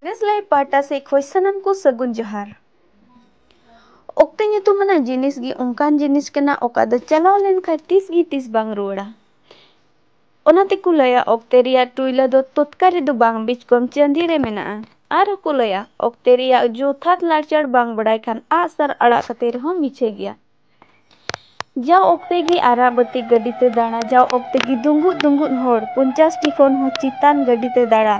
Neslay pahta se khoi sanam ko sagun johar. Okte nyutumana jinis gi ongkan jinis kena oka do chalaw lenkhan tis gi tis bang ruara. Onate ko laya okte ria tuila do totkare do bang bich kom chandire menaa. Aro ko laya okte ria jothat larchar bang badai khan asar adak kate rehon miche gya. Jaw okte gi arabati gadi te dana jaw okte gi dungut hor 50 ti khon ho chitan gadi te dara.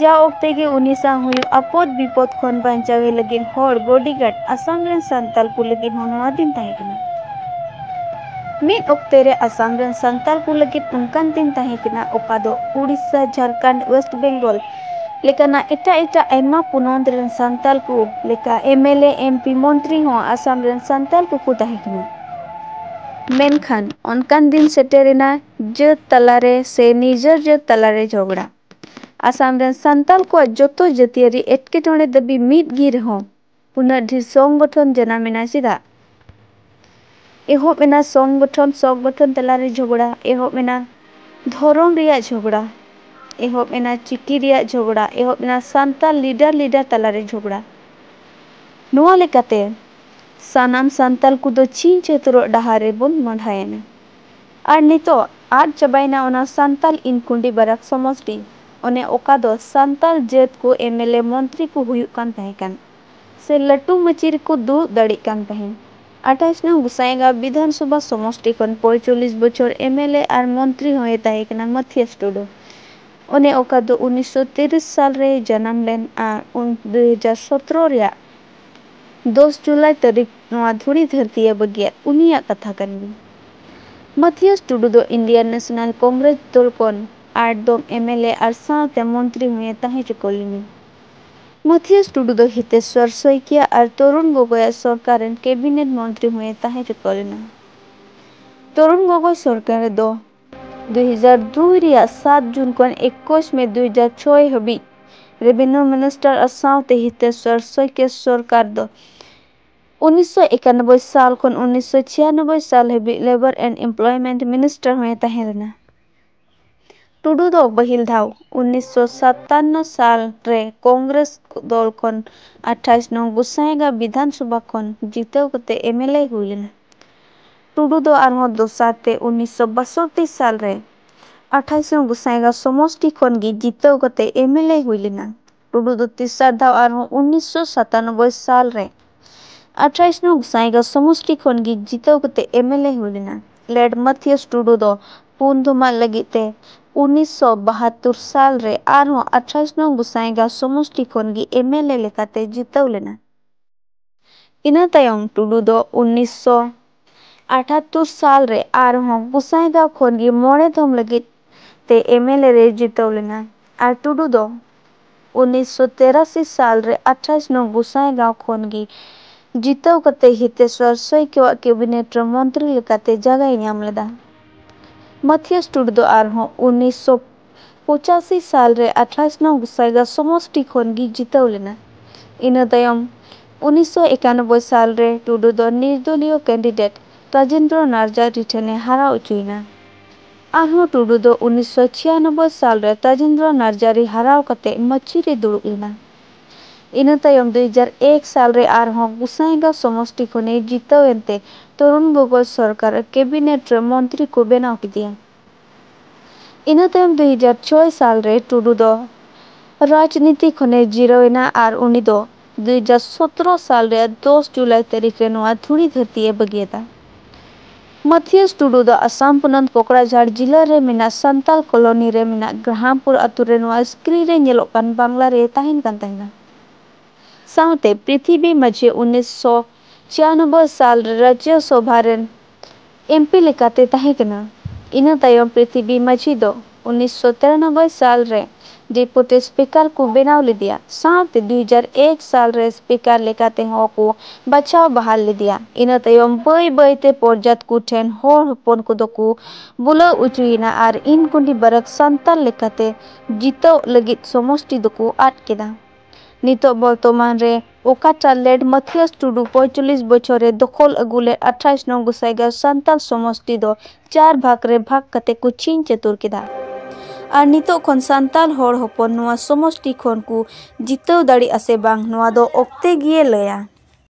Jaw okte gi unisa huyu apod bipod khon banchawe lagin hor bodyguard Assam ren santal ku lagin hon din tahe kana. Mid okte re Assam ren santal ku lagin unkan din tahe kana oka do Odisha, Jharkhand, West Bengal lekana eta aima punont ren santal ku leka MLA, MP, Montri ho Assam ren santal ku tahe kana. Menkhan onkan din seterina jaat talare se nijer jaat talare jhogda. Assam ren santal ko joto jatiari etketone dabi mid gi rehon punna dhir songgothon janamena sida. Ehop ena songgothon talare jhogda, ehop ena dhorong riya jhogda, ehop ena chiki riya jhogda, ehop ena santal leader talare jhogda. Noa lekate sanam santal kudo chin cheturok dahar rebon mondhayena. Ar nito ad chabaina ona santal inkundi barak somosti. One oka do santal jaat ko MLA मंत्री को हुयुक kan tahe kan se latu machir ko du dadik kan tahe 28 nang Gosaingaon Vidhan Sabha समष्टि kon 45 bochor MLA ar मंत्री hoye tahe kana Matthias Tudu. One oka do 1930 साल re janam len ar 2017 reyak 10 Julai tarik noa dhuri dharti bagia uniyak katha kanni. Matthias Tudu do Indian National Congress dol kon আর দম MLA আর সাথে মন্ত্রী হয়ে তাহে চকলিনি। Matthias Tudu do Hiteshwar Soikia আর তরুণ গগৈ সরকারের cabinet মন্ত্রী হয়ে তাহে চকলিনা। তরুণ গগৈ সরকারে do 2002 Riya 7 June kon 21 May 2006 habi revenue minister আর সাথে Hiteshwar Soikia সরকার do 1991 साल kon 1996 साल habi labor and employment minister হয়ে তাহে lena। टुडू दो पहिल धाव 1957 साल रे कांग्रेस दल kon 28 नंग गोसाईगांव विधानसभा kon जितव कते MLA हुई लेना। टुडू दो आरहो दोसाते 1962 साल रे 28 नंग गोसाईगांव समष्टि kon gi जितव कते MLA हुई लेना। टुडू दो तीसरा धाव आरहो 1997 साल रे 28 नंग गोसाईगांव समष्टि kon gi जितव कते MLA हुई लेना। लेड Matthias टुडू दो पुन धुमा लगिते 1972 साल रे आरहो 28 नंग गोसाईगांव समष्टि kon gi MLA lekate जितव लेना। इना तायम टुडू दो 1978 साल रे आरहो गोसाईगांव kon gi मोड़े धम लगित ते MLA रे जितव लेना। आर टुडू दो 1983 साल रे 28 नंग गोसाईगांव kon gi जितव कते हितेश्वर सोइकिया कैबिनेट रे मंत्री लेकाते जगह ᱧᱟᱢ लेदा। Matthias Tudu do आरहो 1985 साल रे 28 नंग गोसाईगांव समष्टि kon gi जितव लेना। इना तायम 1991 साल रे टुडू दो निर्दलीय कैंडिडेट राजेंद्र नार्जारी ठेने हारा उचुइना। आरहो टुडू दो 1996 साल रे राजेंद्र नार्जारी हाराव कते मच्छी रे दुड़ुब लेना। इना तायम 2001 साल रे आरहो गोसाईगांव समष्टि खने जितव एनते तरुण गगৈ सरकार कैबिनेट रे मंत्री को बेनाव किदिया। इना तायम 2006 साल रे टुडू दो राजनीति खने जिरावेना आर उनी दो 2017 साल रे 10 जुलाई तारीख रे नोआ धुड़ी धरती बगियता। Matthias Tudu do Assam ponant Pokrajhar जिला रे मेना संताल कॉलोनी रे मेना ग्रामपुर अतु रे नोआ स्क्रीन रे ñelok kan बांग्ला रे ताहिन kan ताहिना। साउते पृथ्वी माझे 1996 साल रे राज्य सभा रे MP लेकाते ताहे कना। इना तायम पृथ्वी माझी दो 1993 साल रे डिप्टी स्पीकर को बेनाव लिदिया। साउते 2001 साल रे स्पीकर लेकाते हो को बचाव बहाल लिदिया। इना तायम बय बयते पर्जात को ठेन होर हपन को दको बुला उचुइना आर इन कुंडी बरक संताल लेकाते जितव लगित समष्टि दको आट केदा। नितो बर्तमान रे ओकाटा लेड Matthias टुडू 45 बछरे दखल अगुले 28 नंग गोसाईगांव संताल समष्टि दो 4 भाग रे भाग कते को छीन चतुर केदा। ᱟᱨ ᱱᱤᱛᱚᱜ ᱠᱷᱚᱱ ᱥᱟᱱᱛᱟᱲ ᱦᱚᱲ ᱦᱚᱯᱚᱱ ᱱᱚᱣᱟ ᱥᱚᱢᱚᱥᱴᱤ ᱠᱷᱚᱱ ᱠᱚ ᱡᱤᱛᱟᱹᱣ ᱫᱟᱲᱮᱭᱟᱜᱼᱟ ᱥᱮ ᱵᱟᱝ, ᱱᱚᱣᱟ ᱫᱚ ᱚᱠᱛᱮ ᱜᱮᱭ ᱞᱟᱹᱭᱟ।